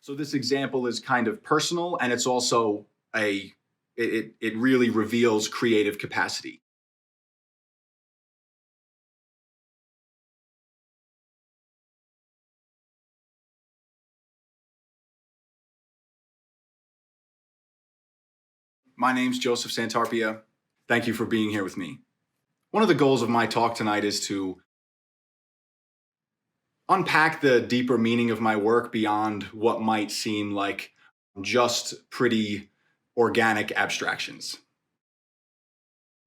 So this example is kind of personal, and it's also it really reveals creative capacity. My name's Joseph Santarpia. Thank you for being here with me. One of the goals of my talk tonight is to unpack the deeper meaning of my work beyond what might seem like just pretty organic abstractions.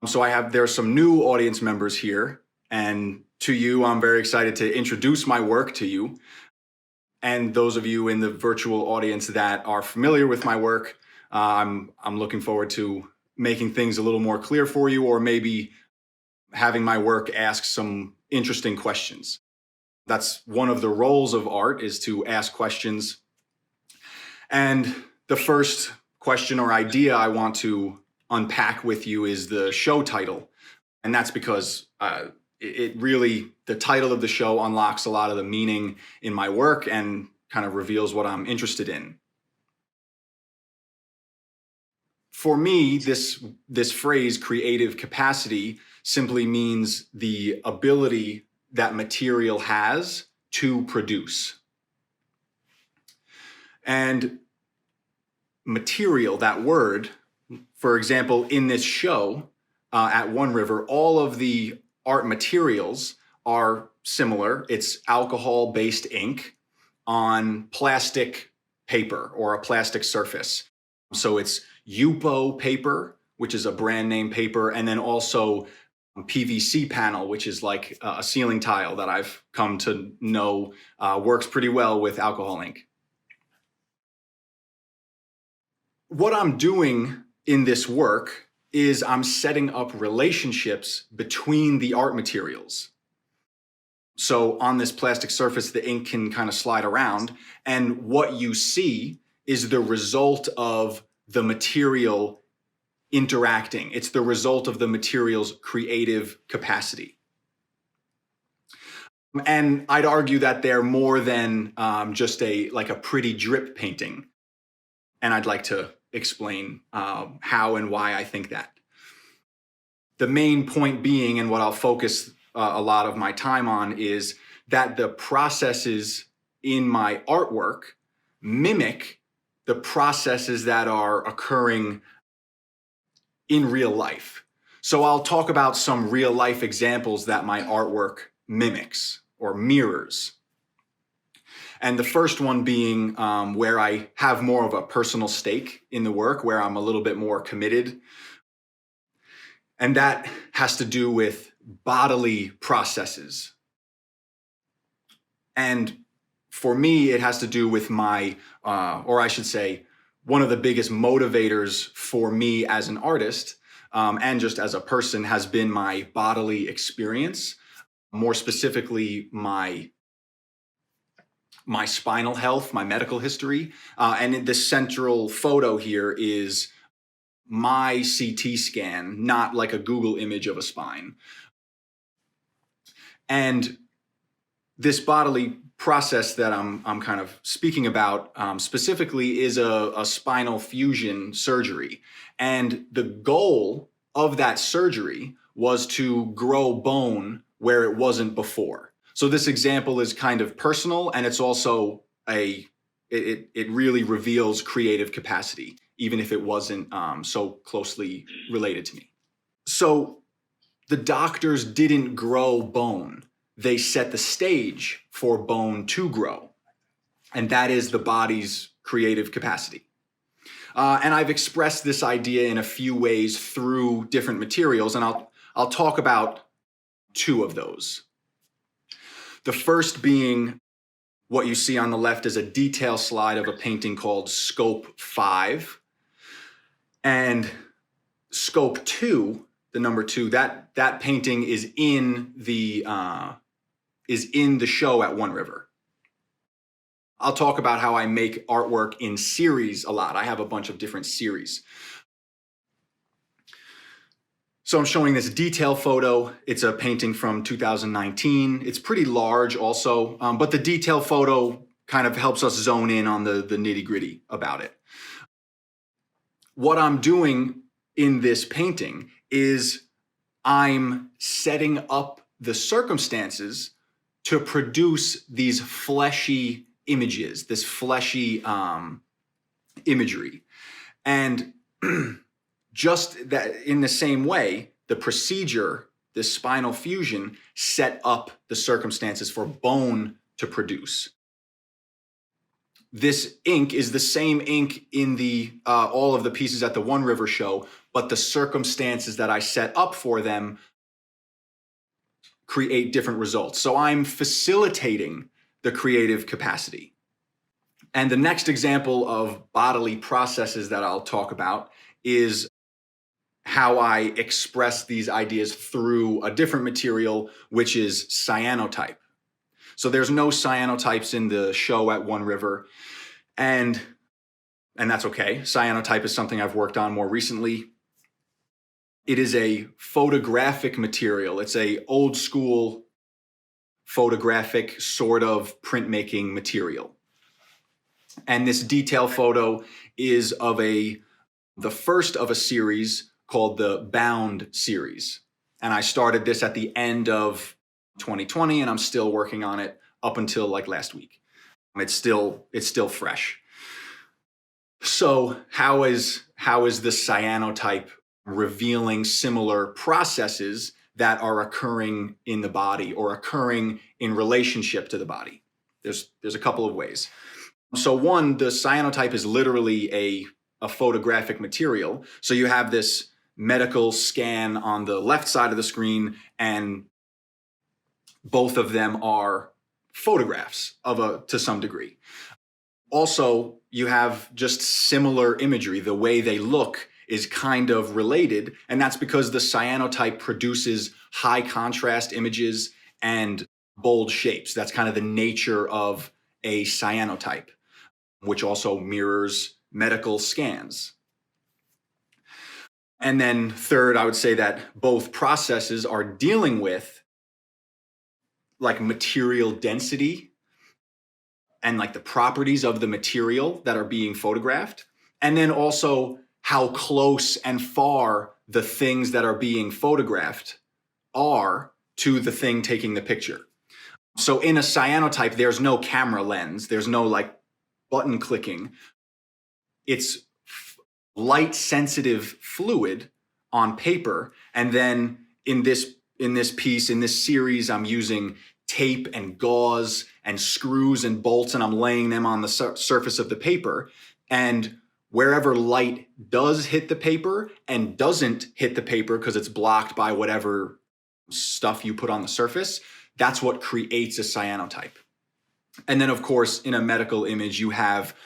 So there are some new audience members here, and to you, I'm very excited to introduce my work to you. And those of you in the virtual audience that are familiar with my work, I'm looking forward to making things a little more clear for you, or maybe having my work ask some interesting questions. That's one of the roles of art, is to ask questions. And the first question or idea I want to unpack with you is the show title. And that's because the title of the show unlocks a lot of the meaning in my work and kind of reveals what I'm interested in. For me, this phrase, creative capacity, simply means the ability that material has to produce. And material, that word, for example, in this show at One River, all of the art materials are similar. It's alcohol-based ink on plastic paper or a plastic surface. So it's Yupo paper, which is a brand name paper, and then also PVC panel, which is like a ceiling tile that I've come to know works pretty well with alcohol ink. What I'm doing in this work is I'm setting up relationships between the art materials. So on this plastic surface, the ink can kind of slide around, and what you see is the result of the material interacting. It's the result of the material's creative capacity. And I'd argue that they're more than just a pretty drip painting. And I'd like to explain how and why I think that. The main point being, and what I'll focus a lot of my time on, is that the processes in my artwork mimic the processes that are occurring in real life. So I'll talk about some real life examples that my artwork mimics or mirrors. And the first one being where I have more of a personal stake in the work, where I'm a little bit more committed. And that has to do with bodily processes. And for me, it has to do with my, or I should say, one of the biggest motivators for me as an artist and just as a person has been my bodily experience, more specifically my spinal health, my medical history. And the central photo here is my CT scan, not like a Google image of a spine. And this bodily process that I'm kind of speaking about specifically is a spinal fusion surgery. And the goal of that surgery was to grow bone where it wasn't before. So this example is kind of personal, and it's also it really reveals creative capacity, even if it wasn't so closely related to me. So the doctors didn't grow bone. They set the stage for bone to grow. And that is the body's creative capacity. And I've expressed this idea in a few ways through different materials, and I'll talk about two of those. The first being what you see on the left is a detail slide of a painting called Scope 5. And Scope 2, the number 2, that painting is in the show at One River. I'll talk about how I make artwork in series a lot. I have a bunch of different series. So I'm showing this detail photo. It's a painting from 2019. It's pretty large also, but the detail photo kind of helps us zone in on the nitty-gritty about it. What I'm doing in this painting is I'm setting up the circumstances to produce these fleshy images, this fleshy imagery. And just that in the same way, the procedure, this spinal fusion, set up the circumstances for bone to produce. This ink is the same ink in the all of the pieces at the One River show, but the circumstances that I set up for them create different results. So I'm facilitating the creative capacity. And the next example of bodily processes that I'll talk about is how I express these ideas through a different material, which is cyanotype. So there's no cyanotypes in the show at One River, and that's okay. Cyanotype is something I've worked on more recently. It is a photographic material. It's a old school photographic sort of printmaking material. And this detail photo is of the first of a series called the Bound series. And I started this at the end of 2020, and I'm still working on it up until like last week. It's still fresh. So how is the cyanotype revealing similar processes that are occurring in the body or occurring in relationship to the body? There's a couple of ways. So one, the cyanotype is literally a photographic material. So you have this medical scan on the left side of the screen, and both of them are photographs to some degree. Also, you have just similar imagery. The way they look is kind of related, and that's because the cyanotype produces high contrast images and bold shapes. That's kind of the nature of a cyanotype, which also mirrors medical scans. And then third, I would say that both processes are dealing with like material density and like the properties of the material that are being photographed. And then also how close and far the things that are being photographed are to the thing taking the picture. So in a cyanotype, there's no camera lens. There's no like button clicking. It's light sensitive fluid on paper. And then in this piece, in this series, I'm using tape and gauze and screws and bolts, and I'm laying them on the surface of the paper. And wherever light does hit the paper and doesn't hit the paper because it's blocked by whatever stuff you put on the surface, that's what creates a cyanotype. And then, of course, in a medical image, you have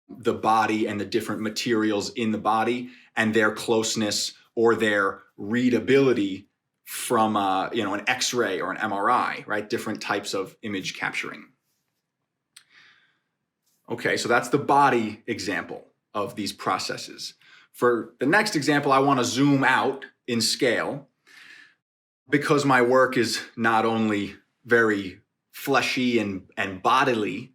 the body and the different materials in the body and their closeness or their readability from an X-ray or an MRI, right? Different types of image capturing. Okay, so that's the body example of these processes. For the next example, I want to zoom out in scale because my work is not only very fleshy and bodily,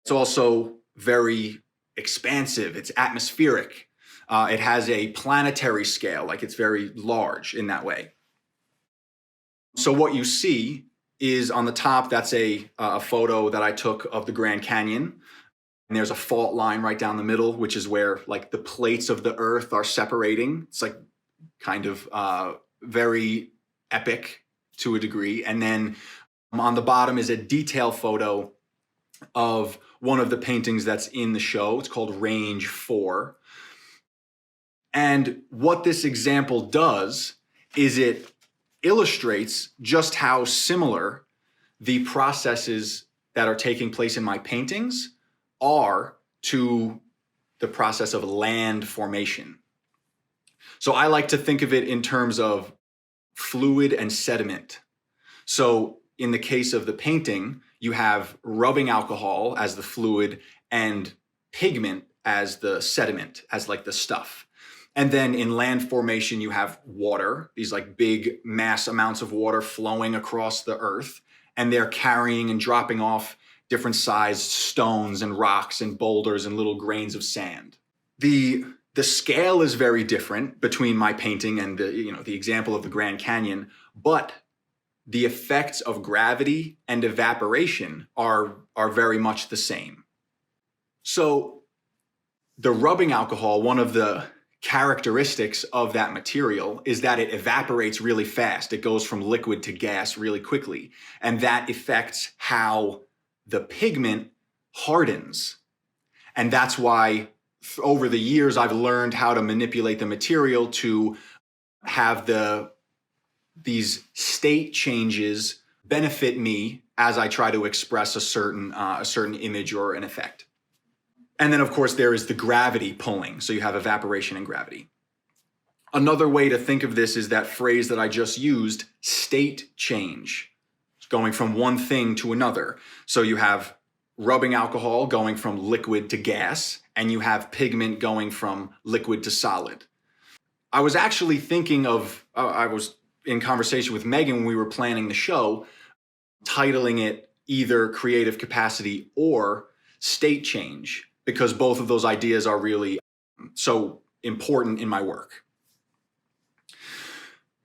it's also very expansive. It's atmospheric. It has a planetary scale, like it's very large in that way. So what you see is on the top, that's a photo that I took of the Grand Canyon. And there's a fault line right down the middle, which is where like the plates of the earth are separating. It's like kind of very epic to a degree. And then on the bottom is a detail photo of one of the paintings that's in the show. It's called Range 4. And what this example does is it illustrates just how similar the processes that are taking place in my paintings are to the process of land formation. So I like to think of it in terms of fluid and sediment. So in the case of the painting, you have rubbing alcohol as the fluid and pigment as the sediment, as like the stuff. And then in land formation, you have water, these like big mass amounts of water flowing across the earth, and they're carrying and dropping off different sized stones and rocks and boulders and little grains of sand. The scale is very different between my painting and the example of the Grand Canyon, but the effects of gravity and evaporation are very much the same. So the rubbing alcohol, one of the characteristics of that material is that it evaporates really fast. It goes from liquid to gas really quickly. And that affects how the pigment hardens. And that's why over the years, I've learned how to manipulate the material to have these state changes benefit me as I try to express a certain image or an effect. And then, of course, there is the gravity pulling. So you have evaporation and gravity. Another way to think of this is that phrase that I just used, state change. It's going from one thing to another. So you have rubbing alcohol going from liquid to gas, and you have pigment going from liquid to solid. I was actually thinking of, I was in conversation with Megan when we were planning the show, titling it either creative capacity or state change, because both of those ideas are really so important in my work.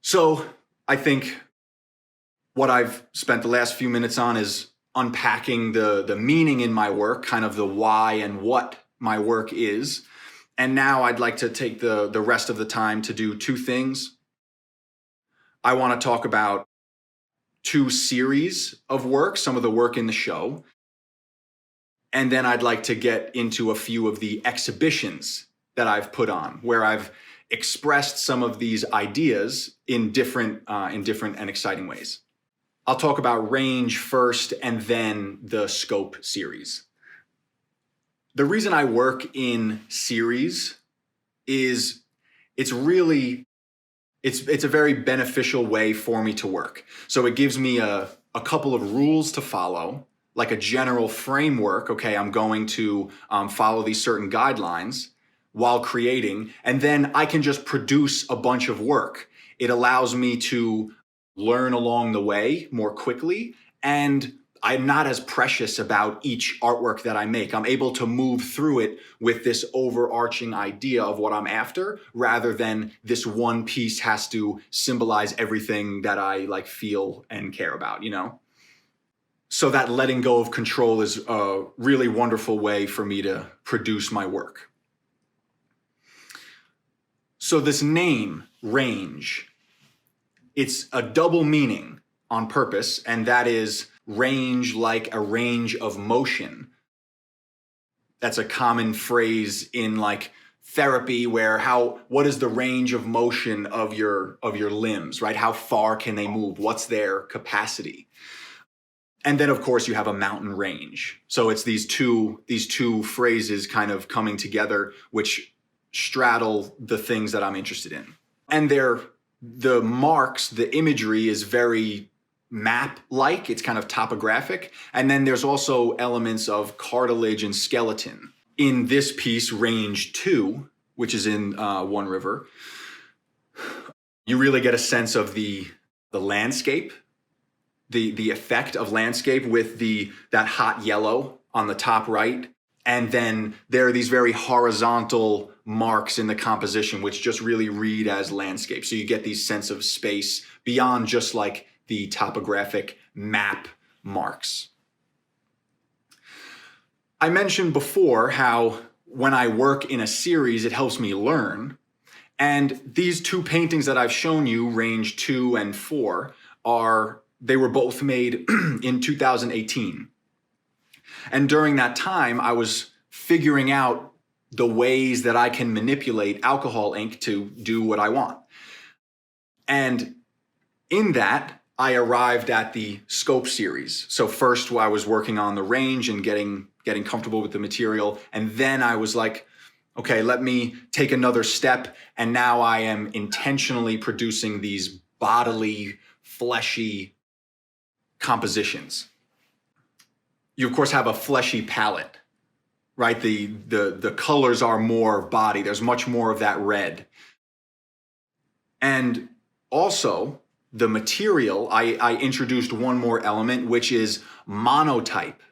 So I think what I've spent the last few minutes on is unpacking the meaning in my work, kind of the why and what my work is. And now I'd like to take the rest of the time to do two things. I want to talk about two series of work, some of the work in the show. And then I'd like to get into a few of the exhibitions that I've put on, where I've expressed some of these ideas in different and exciting ways. I'll talk about range first and then the scope series. The reason I work in series is it's a very beneficial way for me to work. So it gives me a couple of rules to follow, like a general framework. Okay, I'm going to follow these certain guidelines while creating, and then I can just produce a bunch of work. It allows me to learn along the way more quickly, and I'm not as precious about each artwork that I make. I'm able to move through it with this overarching idea of what I'm after, rather than this one piece has to symbolize everything that I feel and care about, So that letting go of control is a really wonderful way for me to produce my work. So this name, range, it's a double meaning on purpose, and that is range like a range of motion. That's a common phrase in therapy, where what is the range of motion of your limbs, right? How far can they move? What's their capacity? And then, of course, you have a mountain range. So it's these two phrases kind of coming together, which straddle the things that I'm interested in. And the marks, the imagery is very map-like. It's kind of topographic. And then there's also elements of cartilage and skeleton. In this piece, range 2, which is in One River, you really get a sense of the landscape, the effect of landscape with that hot yellow on the top right. And then there are these very horizontal marks in the composition, which just really read as landscape. So you get these sense of space beyond just the topographic map marks. I mentioned before how when I work in a series, it helps me learn. And these two paintings that I've shown you, range 2 and 4, they were both made in 2018. And during that time, I was figuring out the ways that I can manipulate alcohol ink to do what I want. And in that, I arrived at the scope series. So first I was working on the range and getting comfortable with the material. And then I was like, okay, let me take another step. And now I am intentionally producing these bodily, fleshy compositions. You, of course, have a fleshy palette, right? The colors are more body. There's much more of that red. And also, the material, I introduced one more element, which is monotype.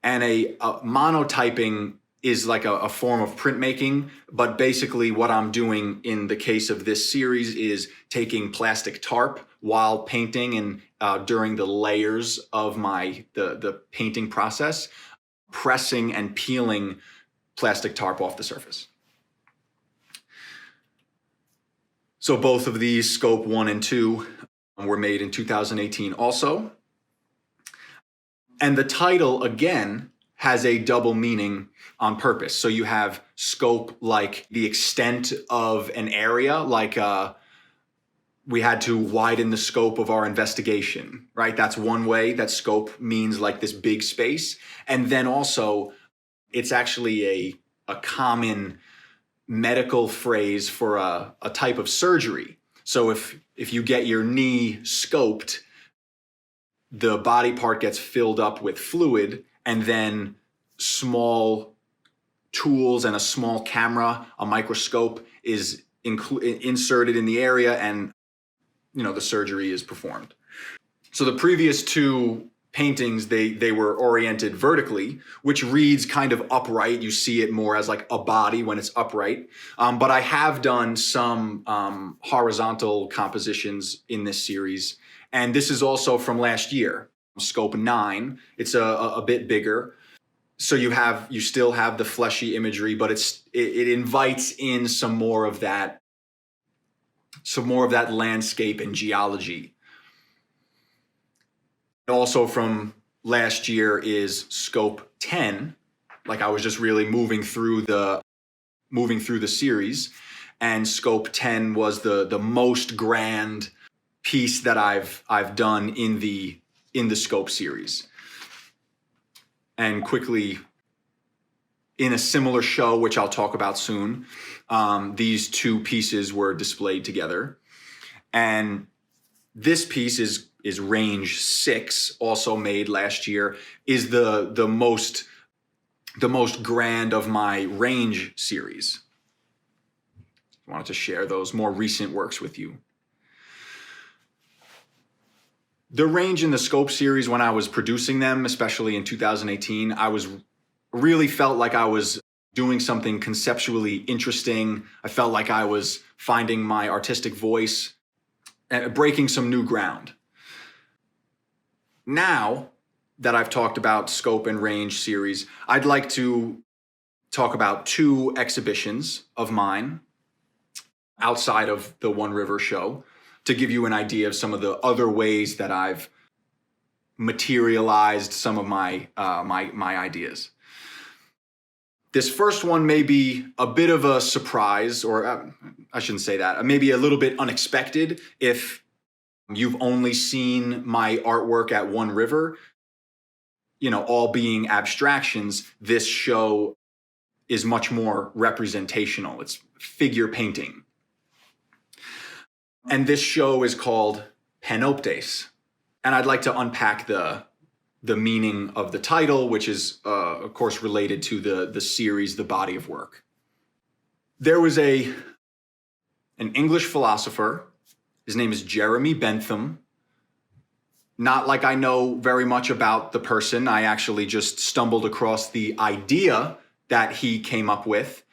And a monotyping is like a form of printmaking, but basically what I'm doing in the case of this series is taking plastic tarp while painting and during the layers of the painting process, pressing and peeling plastic tarp off the surface. So both of these, Scope 1 and 2, were made in 2018 also. And the title, again, has a double meaning on purpose. So you have scope, like the extent of an area, like we had to widen the scope of our investigation, right? That's one way that scope means like this big space. And then also, it's actually a common medical phrase for a type of surgery. So if you get your knee scoped, the body part gets filled up with fluid, and then small tools and a small camera, a microscope, is inserted in the area, and the surgery is performed. So the previous two paintings, they were oriented vertically, which reads kind of upright. You see it more as like a body when it's upright. But I have done some horizontal compositions in this series. And this is also from last year, Scope 9. It's a bit bigger. So you still have the fleshy imagery, but it invites in some more of that landscape and geology. Also from last year is Scope 10. Like I was just really moving through the series, and Scope 10 was the most grand piece that I've done in the Scope series. And quickly, in a similar show, which I'll talk about soon, these two pieces were displayed together. And this piece is range 6, also made last year, is the most grand of my range series. I wanted to share those more recent works with you. The range in the Scope series, when I was producing them, especially in 2018, I really felt like I was doing something conceptually interesting. I felt like I was finding my artistic voice and breaking some new ground. Now that I've talked about Scope and Range series, I'd like to talk about 2 exhibitions of mine outside of the One River show, to give you an idea of some of the other ways that I've materialized some of my ideas. This first one may be a bit of a surprise, or I shouldn't say that, maybe a little bit unexpected if you've only seen my artwork at One River. All being abstractions, this show is much more representational. It's figure painting. And this show is called Panopticon. And I'd like to unpack the meaning of the title, which is, of course, related to the series, the body of work. There was an English philosopher. His name is Jeremy Bentham. Not like I know very much about the person. I actually just stumbled across the idea that he came up with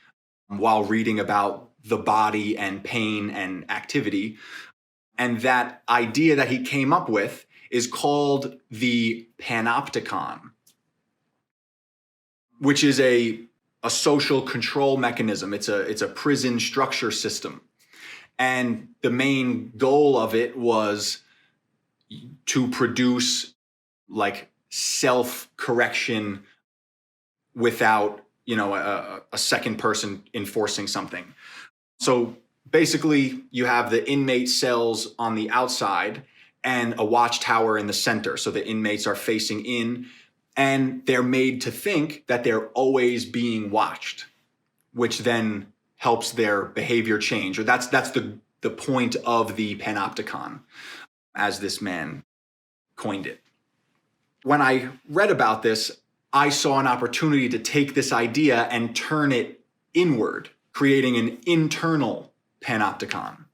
while reading about the body and pain and activity. And that idea that he came up with is called the Panopticon, which is a social control mechanism. It's a prison structure system. And the main goal of it was to produce like self-correction without, a second person enforcing something. So basically, you have the inmate cells on the outside and a watchtower in the center. So the inmates are facing in, and they're made to think that they're always being watched, which then helps their behavior change. Or that's the point of the Panopticon, as this man coined it. When I read about this, I saw an opportunity to take this idea and turn it inward, creating an internal Panopticon.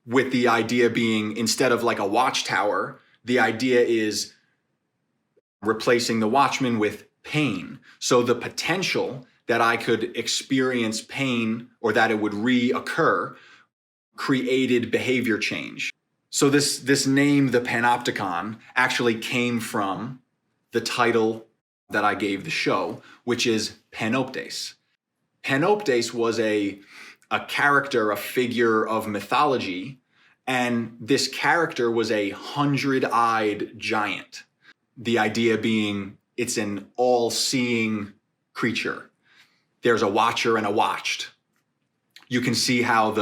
With the idea being, instead of like a watchtower, the idea is replacing the Watchman with pain. So the potential that I could experience pain or that it would reoccur created behavior change. So this name, the Panopticon, actually came from the title that I gave the show, which is Panoptes. Panoptes was a character, a figure of mythology, and this character was a 100-eyed giant. The idea being it's an all-seeing creature. There's a watcher and a watched. You can see how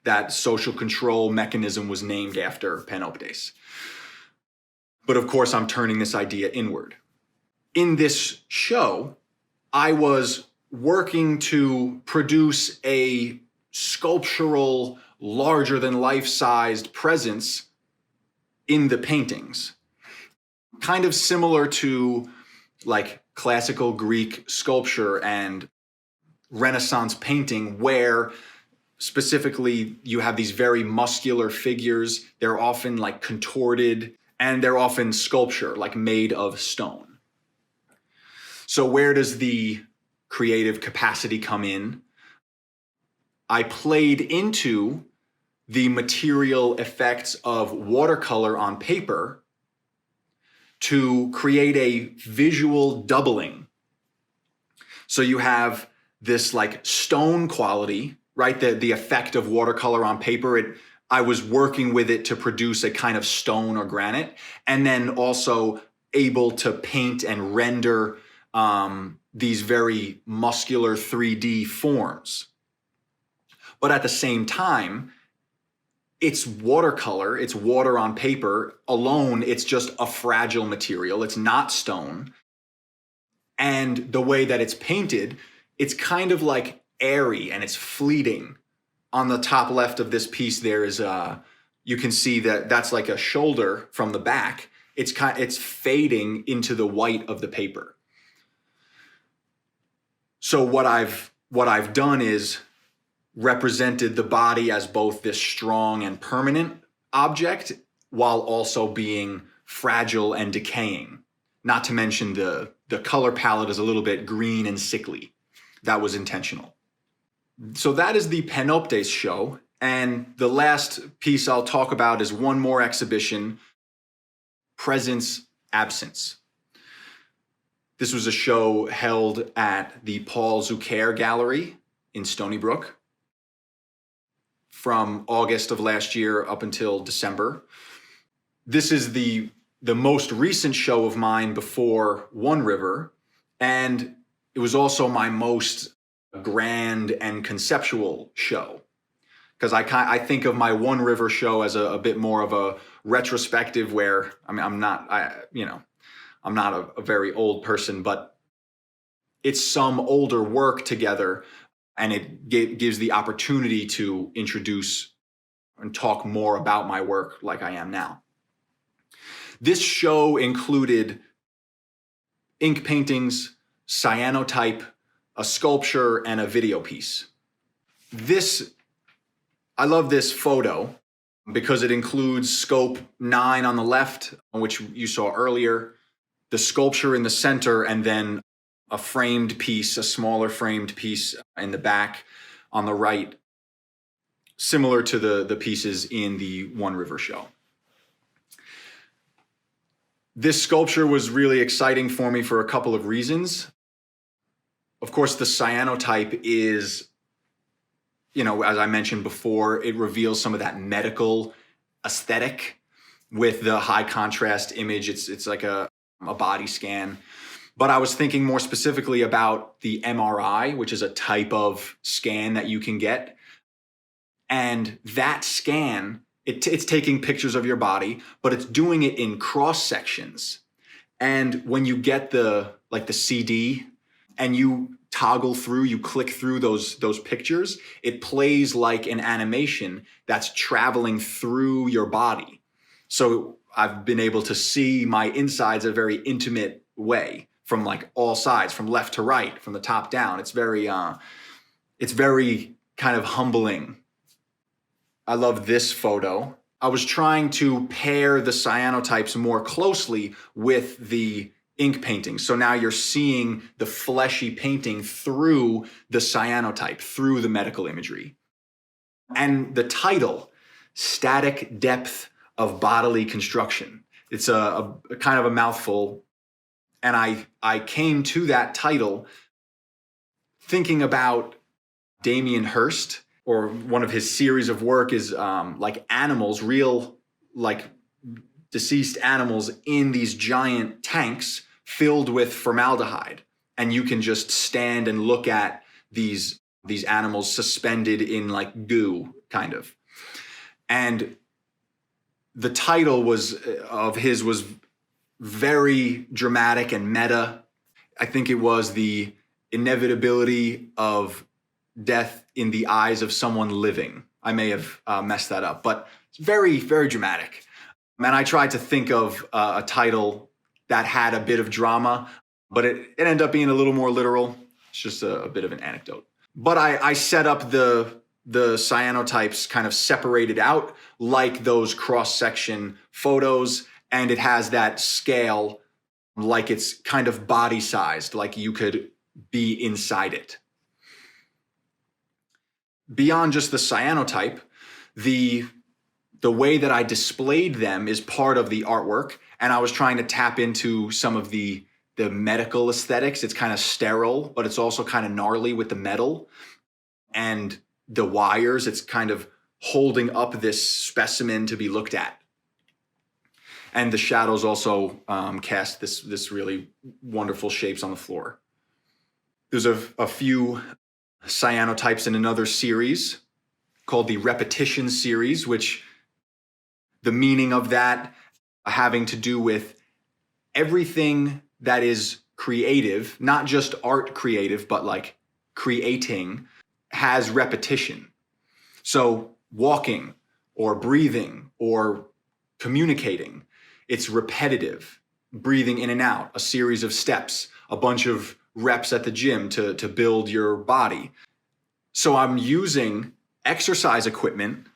that social control mechanism was named after Panoptes. But of course, I'm turning this idea inward. In this show, I was working to produce a sculptural, larger than life-sized presence in the paintings. Kind of similar to like classical Greek sculpture and Renaissance painting, where specifically you have these very muscular figures. They're often like contorted, and they're often sculpture, like made of stone. So where does the creative capacity come in? I played into the material effects of watercolor on paper to create a visual doubling. So you have this like stone quality, right? The effect of watercolor on paper, I was working with it to produce a kind of stone or granite, and then also able to paint and render these very muscular 3D forms. But at the same time, it's watercolor, it's water on paper alone. It's just a fragile material. It's not stone. And the way that it's painted, it's kind of like airy and it's fleeting. On the top left of this piece, there is you can see that that's like a shoulder from the back. It's fading into the white of the paper. So what I've done is represented the body as both this strong and permanent object while also being fragile and decaying. Not to mention the color palette is a little bit green and sickly. That was intentional. So that is the Panoptes show. And the last piece I'll talk about is one more exhibition, Presence, Absence. This was a show held at the Paul Zucker Gallery in Stony Brook from August of last year up until December. This is the most recent show of mine before One River, and it was also my most grand and conceptual show, because I think of my One River show as a bit more of a retrospective, where I'm not a very old person, but it's some older work together, and it gives the opportunity to introduce and talk more about my work like I am now. This show included ink paintings, cyanotype, a sculpture, and a video piece. I love this photo because it includes scope 9 on the left, which you saw earlier, the sculpture in the center, and then a framed piece, a smaller framed piece in the back on the right, similar to the pieces in the One River show. This sculpture was really exciting for me for a couple of reasons. Of course, the cyanotype is, as I mentioned before, it reveals some of that medical aesthetic with the high contrast image. It's like a body scan. But I was thinking more specifically about the MRI, which is a type of scan that you can get. And that scan, it's taking pictures of your body, but it's doing it in cross sections. And when you get the CD and you toggle through, you click through those pictures, it plays like an animation that's traveling through your body. So I've been able to see my insides a very intimate way, from like all sides, from left to right, from the top down. It's very kind of humbling. I love this photo. I was trying to pair the cyanotypes more closely with the ink painting. So now you're seeing the fleshy painting through the cyanotype, through the medical imagery. And the title, Static Depth of Bodily Construction. It's a kind of a mouthful. And I came to that title thinking about Damien Hirst, or one of his series of work is like animals, real like deceased animals in these giant tanks filled with formaldehyde. And you can just stand and look at these animals suspended in like goo, kind of. And the title was very dramatic and meta. I think it was the inevitability of death in the eyes of someone living. I may have messed that up, but it's very, very dramatic. And I tried to think of a title that had a bit of drama, but it ended up being a little more literal. It's just a bit of an anecdote. But I set up the cyanotypes kind of separated out like those cross-section photos, and it has that scale like it's kind of body-sized, like you could be inside it. Beyond just the cyanotype, the way that I displayed them is part of the artwork, and I was trying to tap into some of the medical aesthetics. It's kind of sterile, but it's also kind of gnarly with the metal and the wires. It's kind of holding up this specimen to be looked at. And the shadows also cast this really wonderful shapes on the floor. There's a few cyanotypes in another series called the repetition series, which the meaning of that having to do with everything that is creative, not just art creative, but like creating, has repetition. So walking or breathing or communicating, it's repetitive. Breathing in and out, a series of steps, a bunch of reps at the gym to build your body. So I'm using exercise equipment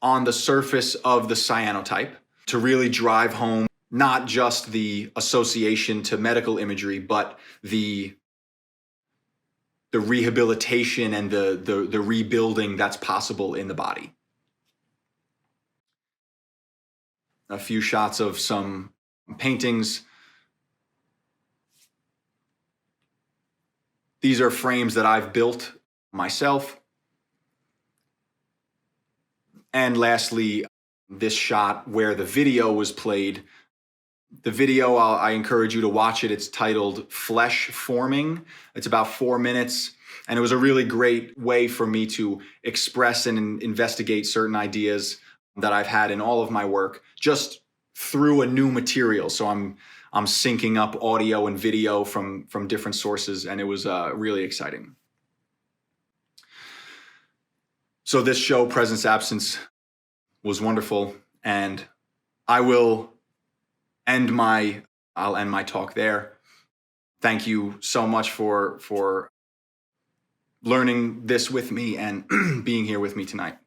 on the surface of the cyanotype to really drive home not just the association to medical imagery, but the rehabilitation and the rebuilding that's possible in the body. A few shots of some paintings. These are frames that I've built myself. And lastly, this shot where the video was played. The video, I encourage you to watch it. It's titled Flesh Forming. It's about 4 minutes. And it was a really great way for me to express and investigate certain ideas that I've had in all of my work just through a new material. So I'm syncing up audio and video from different sources, and it was really exciting. So this show, Presence Absence, was wonderful, and I'll end my talk there. Thank you so much for learning this with me and being here with me tonight.